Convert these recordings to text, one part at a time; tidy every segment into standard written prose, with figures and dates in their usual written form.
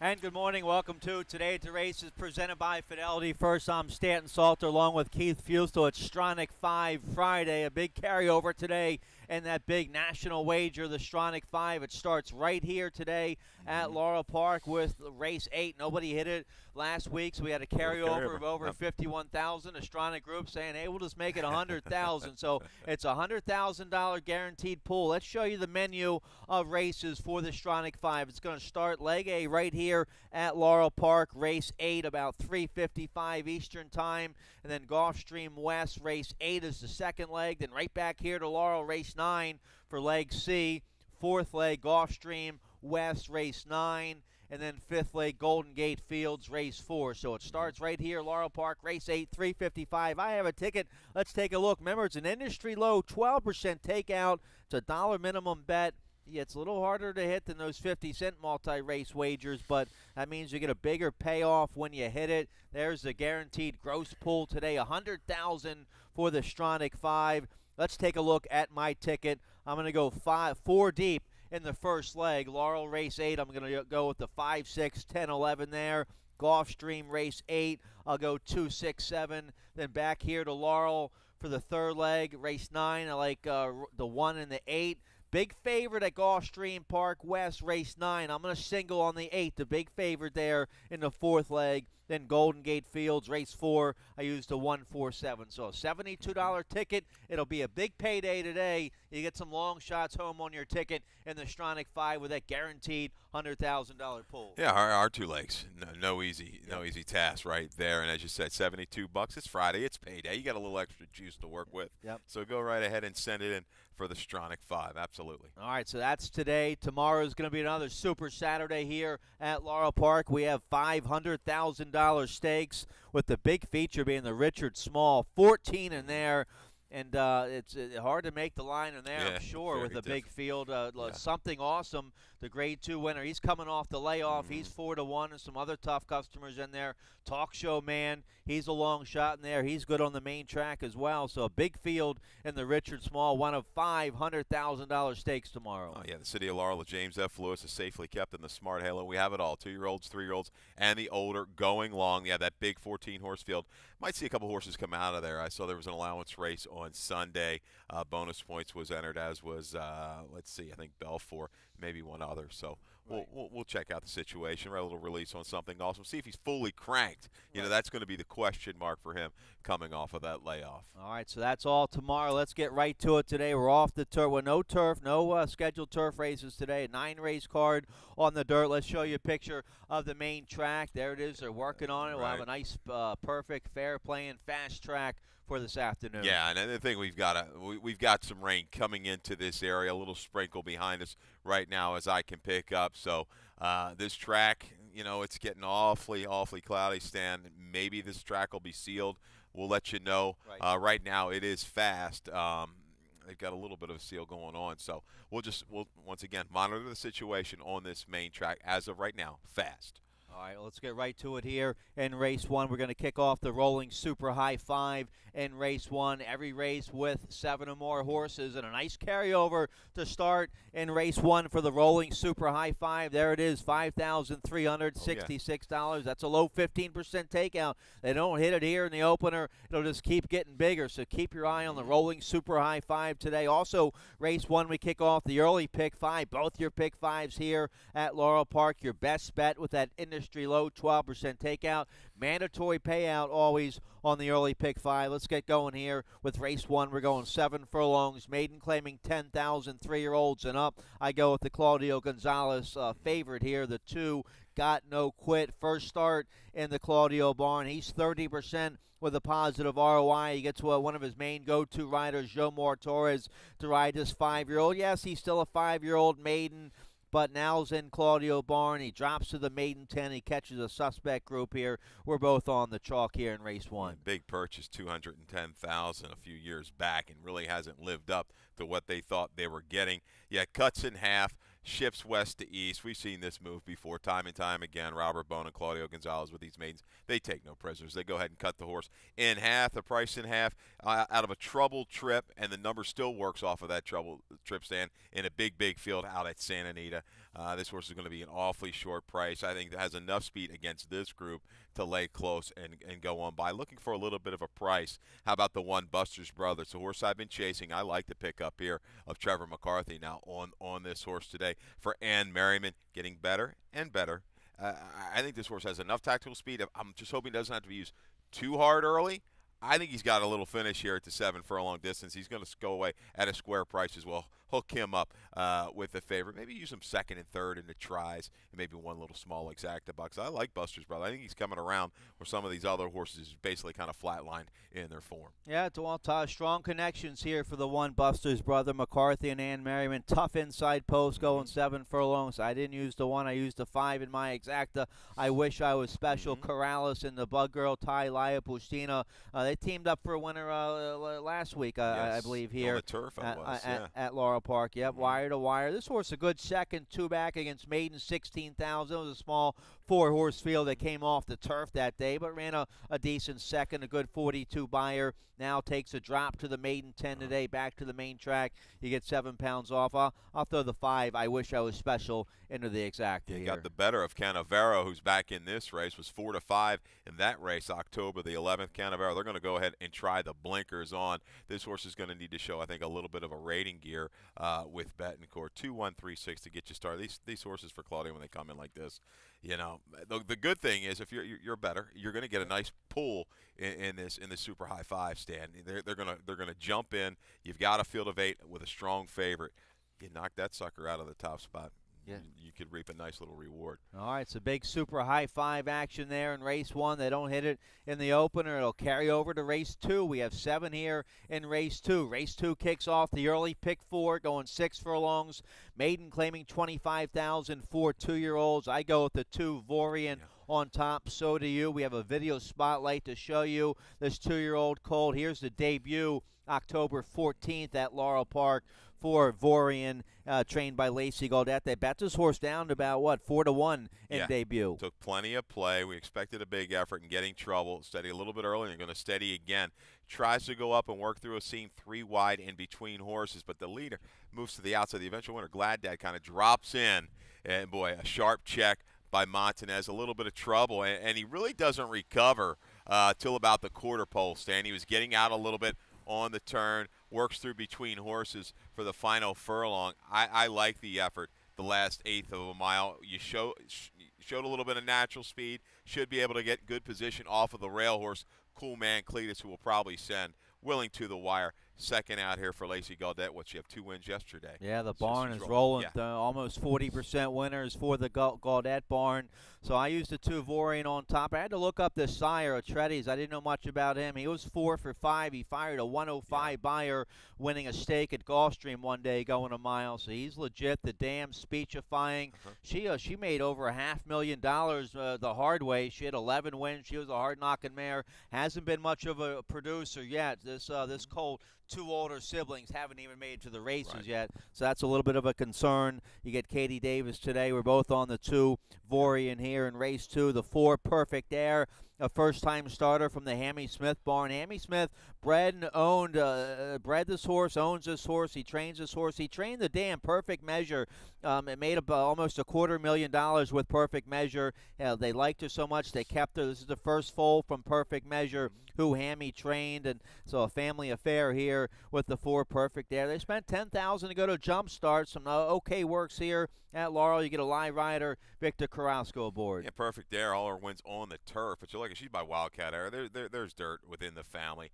And good morning. Welcome to Today at the Races presented by Fidelity. First, I'm Stanton Salter along with Keith Fustel. It's Stronach 5 Friday, a big carryover today and that big national wager, the Stronach 5. It starts right here today at Laurel Park with race 8. Nobody hit it last week, so we had a carryover of over 51,000. A Stronach group saying, hey, we'll just make it 100,000. So it's a $100,000 guaranteed pool. Let's show you the menu of races for the Stronach 5. It's going to start leg A right here at Laurel Park, race 8, about 3:55 Eastern time, and then Gulfstream West, race 8 is the second leg. Then right back here to Laurel, race 9 for leg C. Fourth leg, Gulfstream West, race 9, and then fifth leg, Golden Gate Fields, race 4. So it starts right here, Laurel Park, race 8, 3:55. I have a ticket. Let's take a look. Remember, it's an industry low, 12% takeout. It's a $1 minimum bet. Yeah, it's a little harder to hit than those 50-cent multi-race wagers, but that means you get a bigger payoff when you hit it. There's the guaranteed gross pool today, $100,000 for the Stronach 5. Let's take a look at my ticket. I'm going to go 4 deep in the first leg. Laurel race 8, I'm going to go with the 5, 6, 10, 11 there. Gulfstream race 8, I'll go 2, 6, 7. Then back here to Laurel for the third leg. Race 9, I like the 1 and the 8. Big favorite at Gulfstream Park West, race 9. I'm going to single on the 8, the big favorite there in the fourth leg. Then Golden Gate Fields, race 4, I used the 1, 4, 7. So a $72 ticket. It'll be a big payday today. You get some long shots home on your ticket in the Stronach 5 with that guaranteed $100,000 pool. Yeah, our 2 legs, no easy task right there. And as you said, $72. It's Friday, it's payday. You got a little extra juice to work with. Yep. So go right ahead and send it in for the Stronach 5. Absolutely. All right, so that's today. Tomorrow is going to be another Super Saturday here at Laurel Park. We have $500,000 stakes with the big feature being the Richard Small, 14 in there. And it's hard to make the line in there, yeah, I'm sure, with a big field. Yeah. Something awesome, the Grade 2 winner. He's coming off the layoff. He's 4-1, and some other tough customers in there. Talk Show Man, he's a long shot in there. He's good on the main track as well. So a big field in the Richard Small, one of $500,000 stakes tomorrow. Oh, yeah, the city of Laurel, the James F. Lewis is safely kept in the Smart Halo. We have it all, 2-year-olds, 3-year-olds, and the older going long. Yeah, that big 14-horse field. Might see a couple horses come out of there. I saw there was an allowance race on Sunday. Bonus points was entered, as was, let's see, I think Belfour, maybe one other. So we'll check out the situation, write a little release on something awesome, see if he's fully cranked. You know, that's going to be the question mark for him coming off of that layoff. All right, so that's all tomorrow. Let's get right to it today. We're off the turf. Well, no scheduled turf races today. A 9-race card on the dirt. Let's show you a picture of the main track. There it is. They're working on it. We'll have a nice, perfect, fair playing, fast track for this afternoon. Yeah, and the thing we've got some rain coming into this area, a little sprinkle behind us right now as I can pick up. So this track, you know, it's getting awfully cloudy, Stan. Maybe this track will be sealed. We'll let you know. Right now it is fast. They've got a little bit of a seal going on, so we'll once again monitor the situation on this main track as of right now. Fast. All right, let's get right to it here in race 1. We're going to kick off the rolling super high 5 in race 1. Every race with 7 or more horses, and a nice carryover to start in race 1 for the rolling super high 5. There it is, $5,366. That's a low 15% takeout. They don't hit it here in the opener. It'll just keep getting bigger, so keep your eye on the rolling super high 5 today. Also, race 1, we kick off the early pick 5. Both your pick 5s here at Laurel Park. Your best bet with that industry low 12% takeout. Mandatory payout always on the early pick 5. Let's get going here with race 1. We're going 7 furlongs. Maiden claiming 10,000, 3-year-olds and up. I go with the Claudio Gonzalez favorite here, the 2. Got No Quit. First start in the Claudio barn. He's 30% with a positive ROI. He gets one of his main go-to riders, Jomar Torres, to ride this 5-year-old. Yes, he's still a 5-year-old maiden, but now's in Claudio barn. He drops to the maiden 10. He catches a suspect group here. We're both on the chalk here in race 1. Big purchase, $210,000 a few years back, and really hasn't lived up to what they thought they were getting. Yeah, cuts in half, shifts west to east. We've seen this move before time and time again. Robert Bone and Claudio Gonzalez with these maidens, they take no prisoners. They go ahead and cut the horse in half, the price in half, out of a troubled trip, and the number still works off of that troubled trip stand in a big field out at Santa Anita. This horse is going to be an awfully short price. I think it has enough speed against this group to lay close and go on by. Looking for a little bit of a price. How about the one Buster's Brother? It's a horse I've been chasing. I like the pickup here of Trevor McCarthy now on this horse today. For Ann Merriman, getting better and better. I think this horse has enough tactical speed. I'm just hoping he doesn't have to be used too hard early. I think he's got a little finish here at the 7 furlong distance. He's going to go away at a square price as well. Hook him up with a favorite. Maybe use him second and third in the tries, and maybe one little small exacta bucks. I like Buster's Brother. I think he's coming around where some of these other horses basically kind of flatlined in their form. Yeah, it's all strong connections here for the one Buster's Brother, McCarthy and Ann Merriman. Tough inside post going 7 furlongs. I didn't use the 1. I used the 5 in my exacta. I wish I was special. Corrales and the Bug Girl, Ty Pustina. They teamed up for a winner last week, Yes, I believe, here on the turf at Laurel Park. Yep, wire to wire. This horse a good second, 2 back against Maiden, 16,000. It was a small 4-horse field that came off the turf that day, but ran a decent second, a good 42 buyer. Now takes a drop to the Maiden 10 today, back to the main track. You get 7 pounds off. I'll throw the 5. I wish I was special into the exacta You here. got the better of Canavero, who's back in this race, was 4-5 in that race, October the 11th. Canavero, they're going to go ahead and try the blinkers on. This horse is going to need to show, I think, a little bit of a rating gear with Betancourt. 2-1-3-6 to get you started. These horses for Claudia, when they come in like this, you know, the good thing is if you're better, you're going to get a nice pull in this super high 5 stand. They're gonna jump in. You've got a field of 8 with a strong favorite. You knock that sucker out of the top spot. Yeah. You could reap a nice little reward. All right, it's a big super high 5 action there in race 1. They don't hit it in the opener. It'll carry over to race 2. We have 7 here in race 2. Race 2 kicks off the early pick 4, going 6 furlongs. Maiden claiming 25,000 for 2-year-olds. I go with the 2, Vorian. On top, so do you. We have a video spotlight to show you this 2-year-old colt. Here's the debut, October 14th at Laurel Park for Vorian, trained by Lacey Gaudette. They bet this horse down to about, 4-1 in debut. Took plenty of play. We expected a big effort and getting trouble. Steady a little bit early, and you're going to steady again. Tries to go up and work through a seam 3 wide in between horses, but the leader moves to the outside. The eventual winner, Glad Dad, kind of drops in, and boy, a sharp check by Montanez, a little bit of trouble, and he really doesn't recover till about the quarter pole stand. He was getting out a little bit on the turn, works through between horses for the final furlong. I like the effort, the last eighth of a mile. You showed a little bit of natural speed, should be able to get good position off of the rail horse, Cool Man Cletus, who will probably send Willing to the wire. Second out here for Lacey Gaudette. She have 2 wins yesterday. Yeah, the So barn she's is rolling. rolling. Almost 40% winners for the Gaudette barn. So I used the 2 Vorian on top. I had to look up this sire, Atreides. I didn't know much about him. He was 4 for 5. He fired a 105 buyer, winning a stake at Gulfstream one day, going a mile. So he's legit. The dam speechifying. She made over $500,000 the hard way. She had 11 wins. She was a hard-knocking mare. Hasn't been much of a producer yet. This colt. 2 older siblings haven't even made it to the races yet, so that's a little bit of a concern. You get Katie Davis today. We're both on the 2 Vorian here in race 2. The 4 Perfect Air, a first-time starter from the Hammy Smith barn. Hammy Smith bred and owned, bred this horse, owns this horse. He trains this horse. He trained the dam Perfect Measure. It made almost $250,000 with Perfect Measure. They liked her so much they kept her. This is the first foal from Perfect Measure who Hammy trained, and so a family affair here with the 4 Perfect Air. They spent $10,000 to go to Jump Start. Some okay works here at Laurel. You get a live rider, Victor Carrasco aboard. Yeah, Perfect Air. All her wins on the turf. But you're looking, she's by Wildcat Air. There's dirt within the family.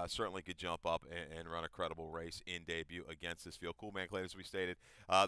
Certainly could jump up and run a credible race in debut against this field. Cool Man Clay, as we stated.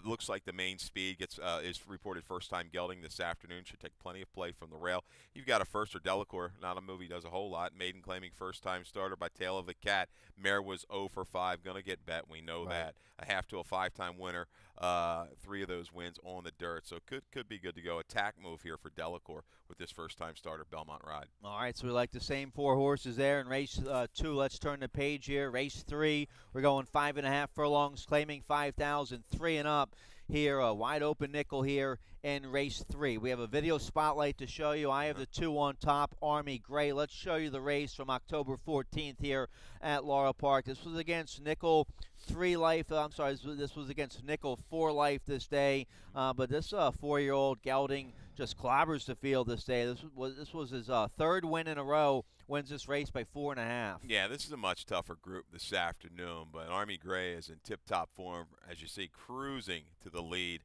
Looks like the main speed is reported first-time gelding this afternoon. Should take plenty of play from the rail. You've got a first or Delacour. Not a movie does a whole lot. Maiden claiming first-time starter by Tail of the Cat. Mare was 0 for 5. Going to get bet. We know that. A half to a 5-time winner. 3 of those wins on the dirt. So could be good to go. Attack move here for Delacour with this first-time starter Belmont ride. All right, so we like the same 4 horses there in race 2. Let's turn the page here. Race 3, we're going 5.5 furlongs, claiming 5,000, 3 and up here. A wide open nickel here in race 3. We have a video spotlight to show you. I have the 2 on top, Army Gray. Let's show you the race from October 14th here at Laurel Park. This was against nickel 3 life. I'm sorry, this was against nickel 4 life this day. But this 4-year-old gelding just clobbers the field this day. This was his third win in a row. Wins this race by 4.5. Yeah, this is a much tougher group this afternoon, but Army Gray is in tip-top form, as you see, cruising to the lead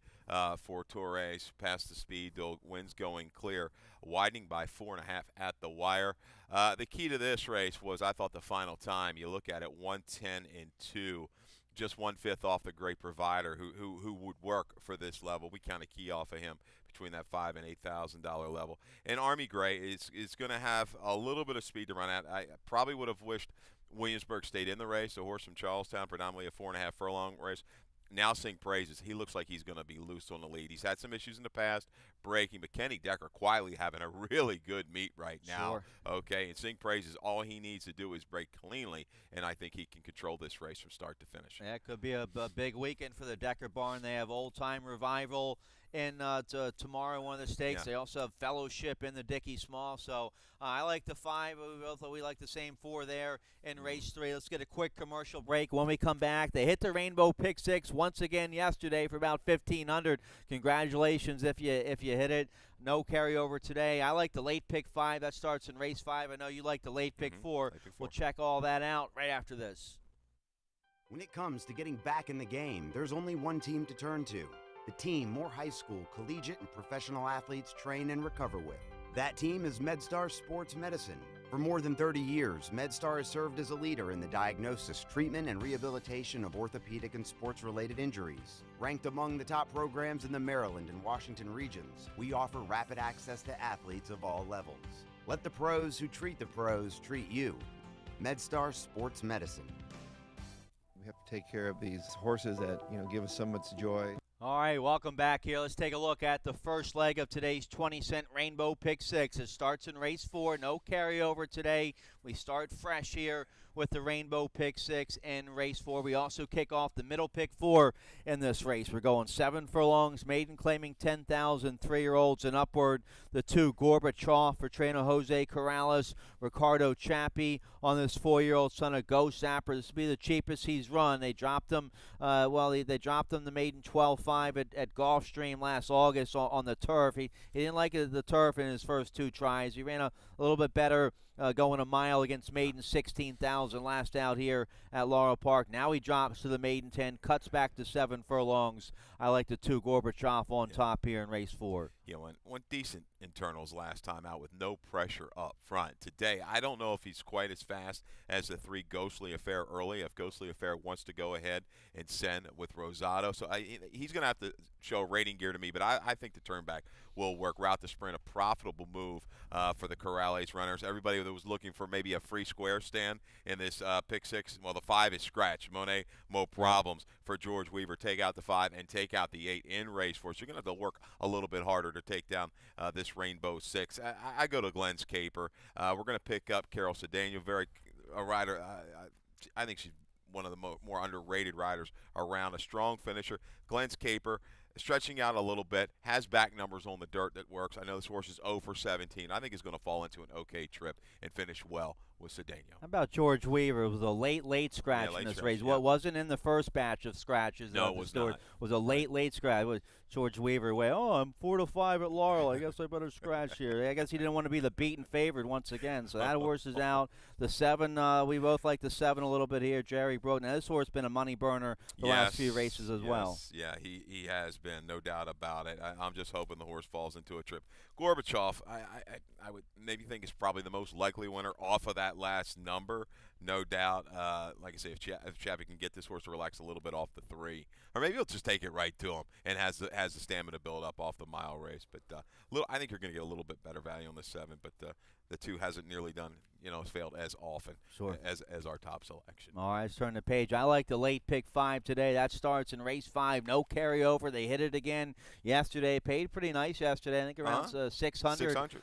for Torres, past the speed, though wins going clear, widening by 4.5 at the wire. The key to this race was, I thought, the final time. You look at it, 1:10.2. Just 1/5 off the great provider who would work for this level. We kind of key off of him between that $5,000 and $8,000 level. And Army Gray is going to have a little bit of speed to run at. I probably would have wished Williamsburg stayed in the race. The horse from Charlestown, predominantly a 4.5 furlong race. Now sing praises. He looks like he's going to be loose on the lead. He's had some issues in the past, breaking, but Kenny Decker quietly having a really good meet right now. Sure. Okay, and sing praises. All he needs to do is break cleanly, and I think he can control this race from start to finish. Yeah, it could be a big weekend for the Decker barn. They have Old Time Revival in tomorrow, one of the stakes. Yeah. They also have Fellowship in the Dickey Small. So I like the 5. We like the same 4 there in race 3. Let's get a quick commercial break. When we come back, they hit the Rainbow Pick 6 once again yesterday for about 1,500. Congratulations if you hit it. No carryover today. I like the late pick 5. That starts in race 5. I know you like the late pick 4. Late pick 4. We'll check all that out right after this. When it comes to getting back in the game, there's only one team to turn to. The team more high school, collegiate, and professional athletes train and recover with. That team is MedStar Sports Medicine. For more than 30 years, MedStar has served as a leader in the diagnosis, treatment, and rehabilitation of orthopedic and sports-related injuries. Ranked among the top programs in the Maryland and Washington regions, we offer rapid access to athletes of all levels. Let the pros who treat the pros treat you. MedStar Sports Medicine. We have to take care of these horses that, give us so much joy. All right, welcome back here. Let's take a look at the first leg of today's 20-cent Rainbow Pick 6. It starts in race 4. No carryover today. We start fresh here with the Rainbow Pick 6 in race 4. We also kick off the middle pick 4 in this race. We're going 7 furlongs, maiden claiming 10,000, 3-year-olds and upward. The 2, Gorbachev for trainer Jose Corrales, Ricardo Chappie on this 4-year-old son of Ghost Zapper. This will be the cheapest he's run. They dropped him, they dropped him the maiden 12.5 at Gulfstream last August on the turf. He didn't like the turf in his first 2 tries. He ran a little bit better going a mile against maiden 16,000 last out here at Laurel Park. Now he drops to the maiden 10, cuts back to 7 furlongs. I like the 2, Gorbachev on top here in race 4. Yeah, went decent internals last time out with no pressure up front. Today, I don't know if he's quite as fast as the 3, Ghostly Affair early, if Ghostly Affair wants to go ahead and send with Rosado. So he's going to have to show rating gear to me, but I think the turnback will work. Route the sprint, a profitable move for the Corrales runners. Everybody that was looking for maybe a free square stand in this pick 6, well, the 5 is scratch. Monet, Mo Problems for George Weaver. Take out the 5 and take out the 8 in race 4. So you're going to have to work a little bit harder to take down this Rainbow 6. I go to Glenn's Caper. We're going to pick up Carol Cedeno, a rider. I think she's one of the more underrated riders around, a strong finisher. Glenn's Caper, stretching out a little bit, has back numbers on the dirt that works. I know this horse is 0 for 17. I think he's going to fall into an okay trip and finish well with Cedeno. How about George Weaver? It was a late scratch in this race. Yeah. Well, it wasn't in the first batch of scratches. No, it was not. It was a late scratch. It was George Weaver way. Oh, I'm 4-5 at Laurel. I guess I better scratch here. I guess he didn't want to be the beaten favorite once again. So that horse is out. The 7, we both like the 7 a little bit here. Jerry Broughton. Now, this horse has been a money burner the last few races as well. Yeah, he has been, no doubt about it. I'm just hoping the horse falls into a trip. Gorbachev, I would maybe think is probably the most likely winner off of that last number, no doubt. Like I say, if Chappie can get this horse to relax a little bit off the 3, or maybe he'll just take it right to him and has the stamina build up off the mile race. But I think you're going to get a little bit better value on the 7, but the 2 hasn't nearly done, has failed as often as our top selection. All right, let's turn the page. I like the late pick 5 today. That starts in race 5. No carryover. They hit it again yesterday. Paid pretty nice yesterday. I think around 600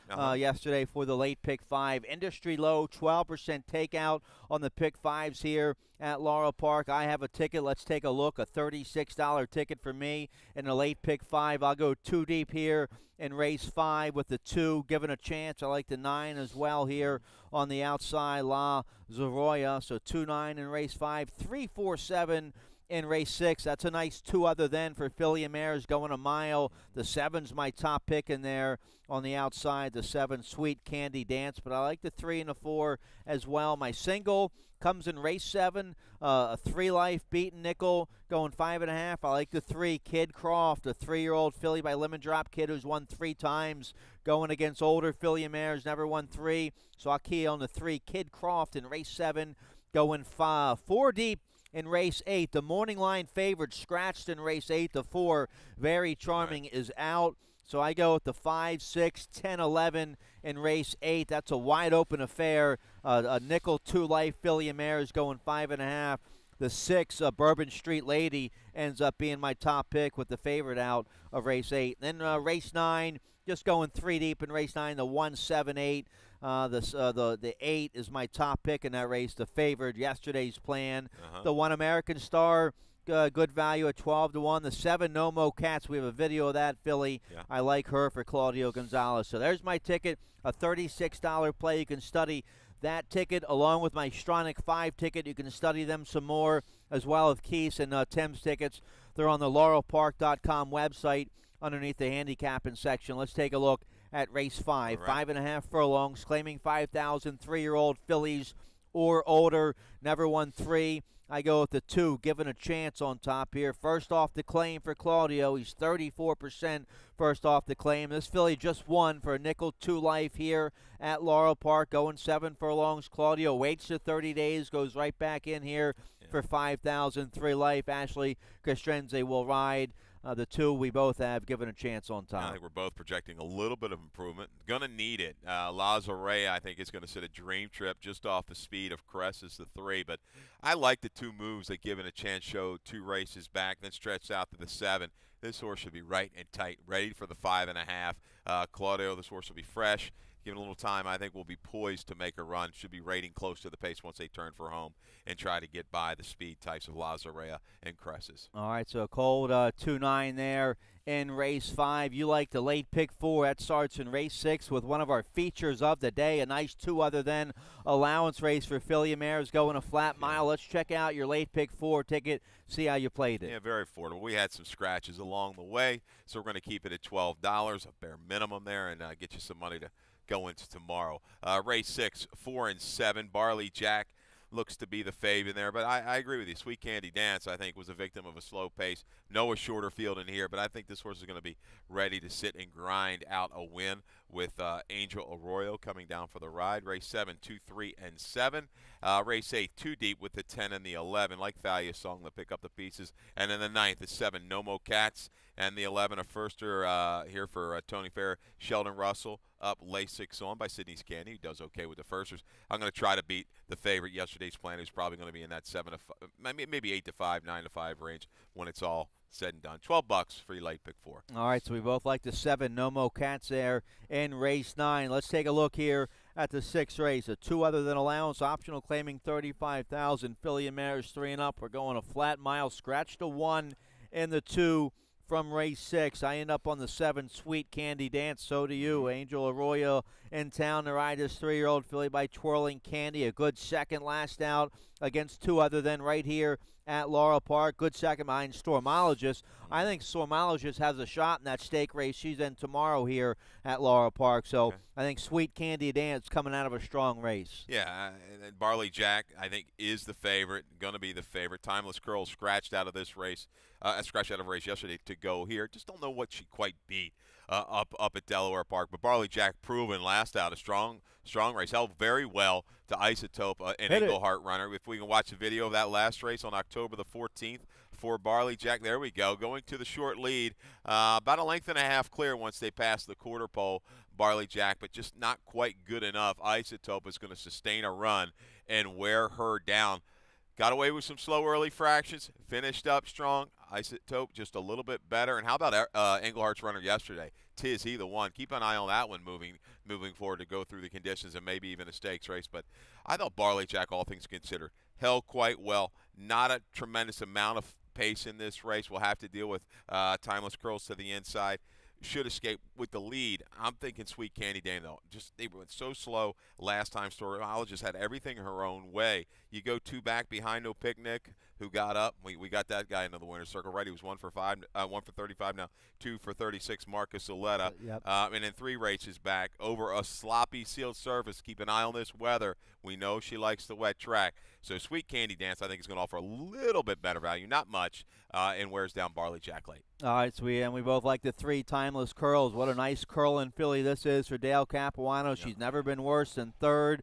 600. Yesterday for the late pick 5. Industry low, 12% takeout on the pick fives here at Laurel Park. I have a ticket. Let's take a look. A $36 ticket for me in the late pick five. I'll go 2 deep here in race 5 with the 2 given a chance. I like the 9 as well here on the outside, La Zoroya. So 2-9 in race 5, 3-4-7 in race 6. That's a nice 2 other than for Filly and Mares going a mile. The 7's my top pick in there on the outside. The 7, Sweet Candy Dance. But I like the 3 and the 4 as well. My single comes in race 7, a 3 life beaten nickel going 5.5. I like the 3, Kid Croft, a 3-year-old filly by Lemon Drop Kid who's won 3 times, going against older Filly and Mares, never won 3. So I'll key on the 3, Kid Croft in race 7, going 4 deep in race 8. The morning line favorite scratched in race 8. The 4, Very Charming, is out. So I go with the 5, 6, 10, 11 in race 8. That's a wide open affair. A nickel 2 life Filly and Mares going 5.5. The 6, Bourbon Street Lady, ends up being my top pick with the favorite out of race 8. Then race 9, just going 3 deep in race 9. The 1, 7, 8. The 8 is my top pick in that race. The favorite, yesterday's plan. The 1, American Star, good value at 12-1. The 7, No Mo Cats. We have a video of that filly. Yeah. I like her for Claudio Gonzalez. So there's my ticket, a $36 play. You can study that ticket along with my Stronach 5 ticket. You can study them some more, as well as Keith and Tim's tickets. They're on the laurelpark.com website underneath the handicapping section. Let's take a look at race 5. Right. 5.5 furlongs, claiming 5,000, 3-year-old fillies or older. Never won 3. I go with the 2, given a chance on top here. First off the claim for Claudio. He's 34% first off the claim. This filly just won for a nickel 2 life here at Laurel Park, going 7 furlongs. Claudio waits the 30 days, goes right back in here for 5,000, 3 life. Ashley Castrenze will ride. The 2 we both have given a chance on top. I think we're both projecting a little bit of improvement. Going to need it. Lazaray, I think, is going to sit a dream trip just off the speed of Caresses, the 3. But I like the 2 moves that given a chance show 2 races back, then stretched out to the 7. This horse should be right and tight, ready for the 5.5. Claudio, this horse will be fresh. Given a little time, I think we'll be poised to make a run. Should be rating close to the pace once they turn for home and try to get by the speed types of Lazarea and Cresses. All right, so a cold 2-9 there in race 5. You like the late pick 4. That starts in race 6 with one of our features of the day, a nice 2 other than allowance race for Filly and Mares going a flat mile. Let's check out your late pick 4 ticket, see how you played it. Yeah, very affordable. We had some scratches along the way, so we're going to keep it at $12, a bare minimum there, and get you some money to go into tomorrow. Race 6, 4 and 7. Barley Jack looks to be the fave in there, but I agree with you. Sweet Candy Dance, I think, was a victim of a slow pace. Noah shorter field in here, but I think this horse is going to be ready to sit and grind out a win with Angel Arroyo coming down for the ride. Race 7, 2, 3, and 7. Race 8, 2 deep with the 10 and the 11. Like Thalia's song, to pick up the pieces. And then the 9th is 7, No Mo Cats. And the 11, a firster here for Tony Fair, Sheldon Russell, up Lasix on by Sydney's Candy, who does okay with the firsters. I'm going to try to beat the favorite, yesterday's plan, who's probably going to be in that 7 to 5, maybe 8 to 5, 9 to 5 range when it's all said and done. $12 for your late pick 4. All right, so we both like the 7, No Mo Cats there in race 9. Let's take a look here at the 6th race. A 2 other than allowance, optional claiming 35,000. Filly and Mares 3 and up. We're going a flat mile, scratch to 1 in the 2 from race 6. I end up on the 7, Sweet Candy Dance. So do you. Angel Arroyo in town to ride this 3-year-old filly by Twirling Candy. A good second last out against 2 other than right here at Laurel Park. Good second behind Stormologist. I think Stormologist has a shot in that stake race she's in tomorrow here at Laurel Park. So Okay. I think Sweet Candy Dance coming out of a strong race. Yeah, and Barley Jack, I think, is the favorite, going to be the favorite. Timeless Curl scratched out of this race, scratched out of a race yesterday to go here. Just don't know what she quite beat up at Delaware Park. But Barley Jack proven last out a strong race. Held very well to Isotope, an Hit it. Englehart runner. If we can watch a video of that last race on October the 14th for Barley Jack, there we go, going to the short lead. About a length and a half clear once they pass the quarter pole, Barley Jack, but just not quite good enough. Isotope is going to sustain a run and wear her down. Got away with some slow early fractions, finished up strong. Isotope just a little bit better. And how about Englehart's runner yesterday? Tis he the one. Keep an eye on that one moving forward to go through the conditions and maybe even a stakes race. But I thought Barley Jack, all things considered, held quite well. Not a tremendous amount of pace in this race. We'll have to deal with Timeless Curls to the inside. Should escape with the lead. I'm thinking Sweet Candy Dame, though. Just they went so slow last time. Story just had everything her own way. You go 2 back behind No Picnic, who got up. We got that guy into the winner's circle, right? He was 1 for 35 now, 2 for 36. Marcus Oletta, Yep. and then 3 races back over a sloppy sealed surface. Keep an eye on this weather. We know she likes the wet track. So Sweet Candy Dance, I think, is going to offer a little bit better value, not much, and wears down Barley Jack late. All right, so we both like the 3 Timeless Curls. What a nice curling filly this is for Dale Capuano. Yep. She's never been worse than 3rd.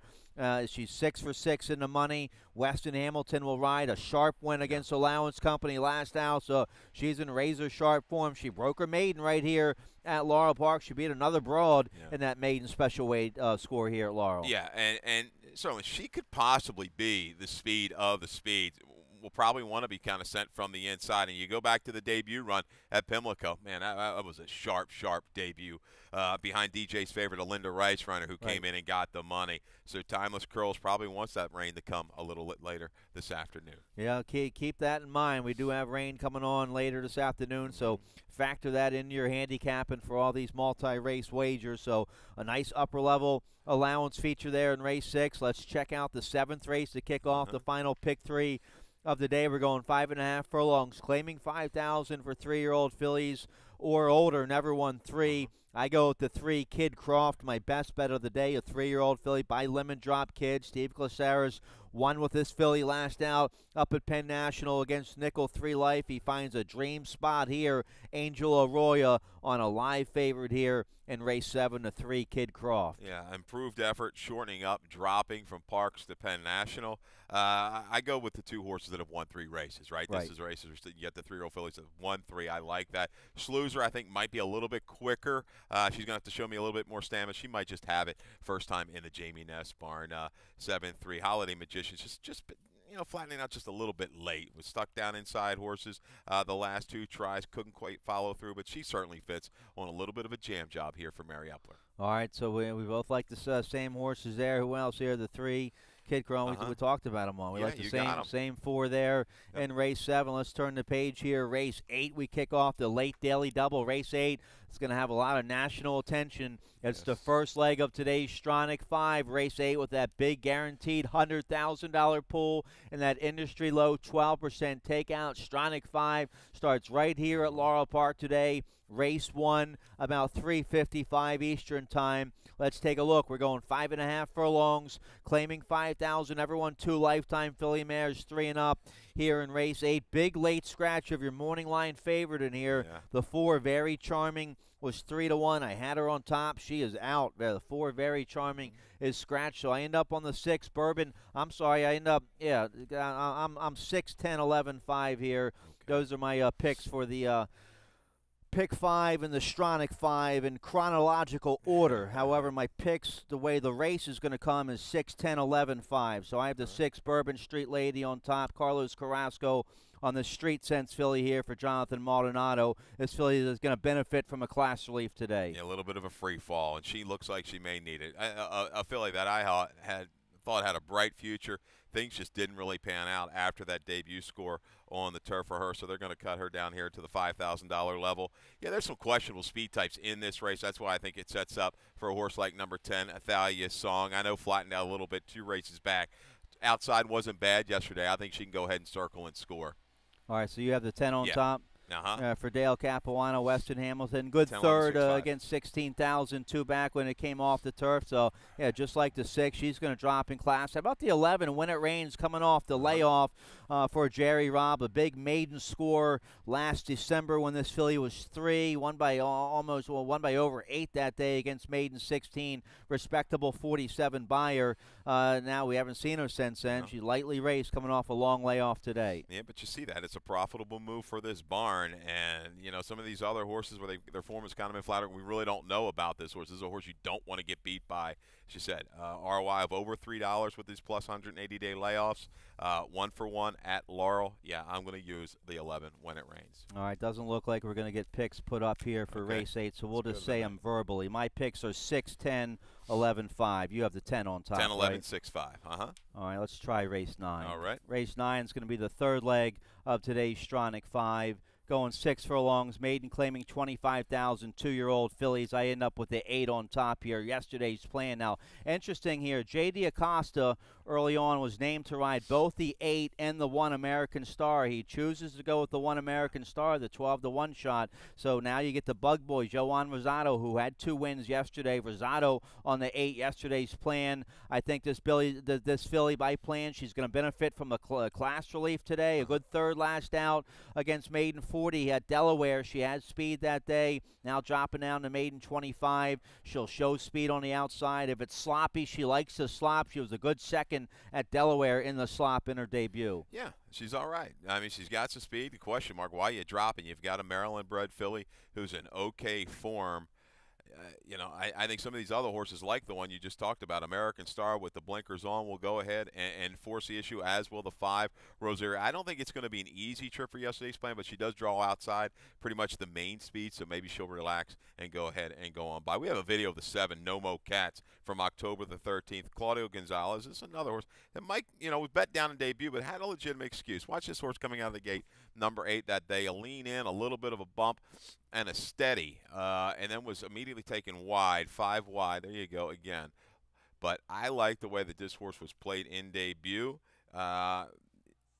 She's 6 for 6 in the money. Weston Hamilton will ride a sharp win against Allowance Company last out, so she's in razor sharp form. She broke her maiden right here at Laurel Park. She beat another broad in that maiden special weight score here at Laurel. Yeah, and certainly she could possibly be the speed of the speeds. Will probably want to be kind of sent from the inside. And you go back to the debut run at Pimlico. Man, that was a sharp debut behind DJ's favorite, a Linda Rice runner, who came in and got the money. So Timeless Curls probably wants that rain to come a little bit later this afternoon. Yeah, keep that in mind. We do have rain coming on later this afternoon, so factor that into your handicapping for all these multi-race wagers. So a nice upper-level allowance feature there in race 6. Let's check out the 7th race to kick off the final pick 3 of the day. We're going 5.5 furlongs, claiming 5,000 for 3-year-old fillies or older. Never won 3. I go with the 3 Kid Croft, my best bet of the day, a 3-year-old filly by Lemon Drop Kid. Steve Glaceras won with this filly last out up at Penn National against Nickel 3 Life. He finds a dream spot here. Angel Arroyo on a live favorite here in race 7, the 3 Kid Croft. Yeah, improved effort, shortening up, dropping from Parks to Penn National. I go with the 2 horses that have won 3 races, right? This is races where you get the 3-year-old fillies that have won 3. I like that. Sluicer, I think, might be a little bit quicker. She's going to have to show me a little bit more stamina. She might just have it first time in the Jamie Ness barn. 7-3 Holiday Magicians, just flattening out just a little bit late. Was stuck down inside horses the last 2 tries, couldn't quite follow through, but she certainly fits on a little bit of a jam job here for Mary Epler. All right, so we both like the same horses there. Who else here? The 3 Kid Croft. We talked about them all. We like the same 4 there in race 7. Let's turn the page here. Race 8, we kick off the late daily double. Race 8, it's going to have a lot of national attention. It's the first leg of today's Stronach 5. Race 8 with that big guaranteed $100,000 pool and that industry low 12% takeout. Stronach 5 starts right here at Laurel Park today. Race 1, about 3:55 Eastern time. Let's take a look. We're going 5.5 furlongs, claiming 5,000. Everyone 2 lifetime filly mares, 3 and up here in race 8. Big late scratch of your morning line favorite in here. Yeah. The 4 Very Charming was 3-1. I had her on top. She is out. The 4 Very Charming is scratched. So I end up on the 6 Bourbon. I'm sorry. I end up I'm 6, 10, 11, 5 here. Okay. Those are my picks for the pick 5 and the Stronach 5 in chronological order. However, my picks, the way the race is going to come, is 6, 10, 11, 5. So I have the 6 Bourbon Street Lady on top. Carlos Carrasco on the Street Sense filly here for Jonathan Maldonado. This filly is going to benefit from a class relief today. Yeah, a little bit of a free fall, and she looks like she may need it. A filly that I thought had a bright future. Things just didn't really pan out after that debut score on the turf for her, so they're going to cut her down here to the $5,000 level. Yeah, there's some questionable speed types in this race. That's why I think it sets up for a horse like number 10, Athalia Song. I know flattened out a little bit 2 races back. Outside wasn't bad yesterday. I think she can go ahead and circle and score. All right, so you have the 10 on top. For Dale Capuano, Weston Hamilton. Good 10, third 11, 6, against 16,000, 2 back when it came off the turf. So, yeah, just like the 6, she's going to drop in class. How about the 11, When It Rains, coming off the layoff for Jerry Robb? A big maiden score last December when this filly was 3. Won by over 8 that day against maiden 16. Respectable 47 buyer. Now we haven't seen her since then. She lightly raced coming off a long layoff today. Yeah, but you see that. It's a profitable move for this barn. And, some of these other horses where their form has kind of been flatter, we really don't know about this horse. This is a horse you don't want to get beat by. she said, ROI of over $3 with these plus 180-day layoffs. 1-for-1 at Laurel. Yeah, I'm going to use the 11 when it rains. All right, doesn't look like we're going to get picks put up here for Okay. race 8, so we'll Let's just go to say that. them verbally. My picks are 6, 10, 11, 5. You have the 10 on top, 10, 11, right? 6, 5. Uh-huh. All right, let's try race 9. All right. Race 9 is going to be the third leg of today's Stronach 5. Going 6 furlongs, maiden claiming 25,000 2-year-old fillies. I end up with the 8 on top here. Yesterday's plan. Now, interesting here, J.D. Acosta early on was named to ride both the 8 and the 1 American Star. He chooses to go with the 1 American Star, the 12-1 shot. So now you get the Bug Boy, Joan Rosado, who had 2 wins yesterday. Rosado on the 8, yesterday's plan. I think this filly by plan, she's going to benefit from a class relief today. A good third last out against maiden 40 at Delaware. She had speed that day. Now dropping down to maiden 25. She'll show speed on the outside. If it's sloppy, she likes to slop. She was a good second at Delaware in the slop in her debut. Yeah, she's all right. I mean, she's got some speed. The question mark, why are you dropping? You've got a Maryland-bred filly who's in okay form. I think some of these other horses, like the one you just talked about, American Star with the blinkers on, will go ahead and force the issue, as will the 5, Rosario. I don't think it's going to be an easy trip for yesterday's plan, but she does draw outside pretty much the main speed, so maybe she'll relax and go ahead and go on by. We have a video of the 7, No Mo Cats, from October the 13th. Claudio Gonzalez is another horse that might, was bet down in debut, but had a legitimate excuse. Watch this horse coming out of the gate, number 8 that day. A lean in, a little bit of a bump, and a steady, and then was immediately taken wide, 5 wide. There you go again. But I like the way that this horse was played in debut.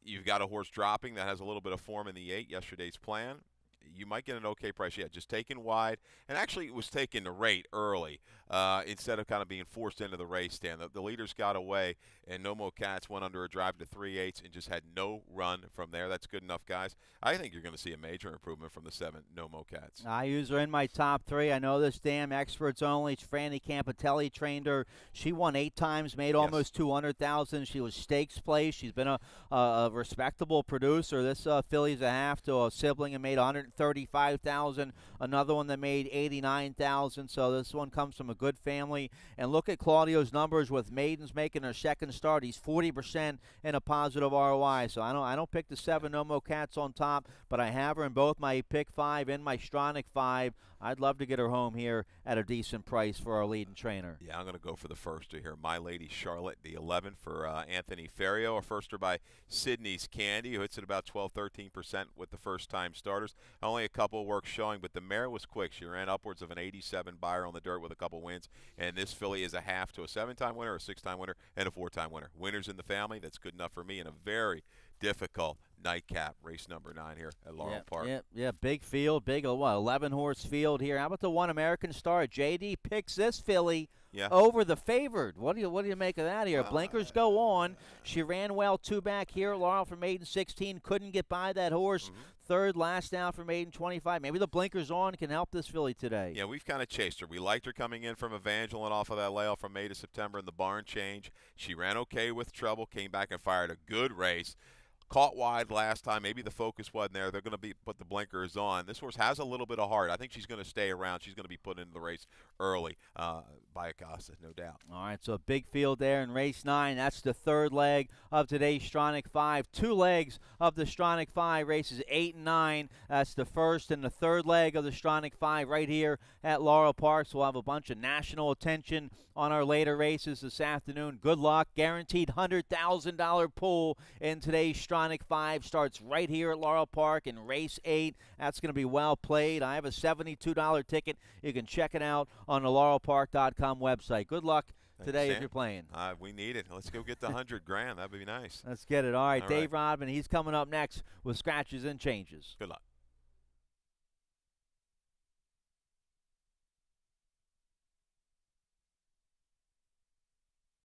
You've got a horse dropping that has a little bit of form in the 8, yesterday's plan. You might get an okay price. Yeah, just taken wide. And actually, it was taken to rate early instead of kind of being forced into the race stand. The leaders got away, and No Mo Cats went under a drive to 3/8 and just had no run from there. That's good enough, guys. I think you're going to see a major improvement from the 7, No Mo Cats. I use her in my top 3. I know this damn experts only. Franny Campitelli trained her. She won 8 times, made almost 200,000. She was stakes place. She's been a respectable producer. This filly's a half to a sibling and made 135,000. Another one that made 89,000. So this one comes from a good family. And look at Claudio's numbers with maidens making her second start. He's 40% in a positive ROI. So I don't pick the 7 No Mo Cats on top, but I have her in both my pick 5 and my Stronach 5. I'd love to get her home here at a decent price for our leading trainer. Yeah, I'm going to go for the firster here. My Lady Charlotte, the 11 for Anthony Ferrio. A firster by Sydney's Candy, who hits at about 12-13% with the first-time starters. Only a couple work showing, but the mare was quick. She ran upwards of an 87 buyer on the dirt with a couple wins, and this filly is a half to a 7-time winner, a 6-time winner, and a 4-time winner. Winners in the family, that's good enough for me in a very difficult nightcap race number 9 here at Laurel Park. Yeah, big field, 11-horse field here. How about the 1 American Star? JD picks this filly over the favored. What do you make of that here? Blinkers go on. She ran well 2 back here. Laurel for maiden 16 couldn't get by that horse. Third last out for maiden 25. Maybe the blinkers on can help this filly today. Yeah, we've kind of chased her. We liked her coming in from Evangeline off of that layoff from May to September in the barn change. She ran okay with trouble, came back and fired a good race. Caught wide last time. Maybe the focus wasn't there. They're going to put the blinkers on. This horse has a little bit of heart. I think she's going to stay around. She's going to be put into the race early by Acosta, no doubt. All right, so a big field there in race 9. That's the third leg of today's Stronach 5. 2 legs of the Stronach 5, races 8 and 9. That's the first and the third leg of the Stronach 5 right here at Laurel Park. So we'll have a bunch of national attention on our later races this afternoon. Good luck. Guaranteed $100,000 pool in today's Stronach 5 starts right here at Laurel Park in race 8. That's going to be well played. I have a $72 ticket. You can check it out on the laurelpark.com website. Good luck today if you're playing. We need it. Let's go get the $100,000. That'd be nice. Let's get it. All right, All Dave Rodman, he's coming up next with scratches and changes. Good luck.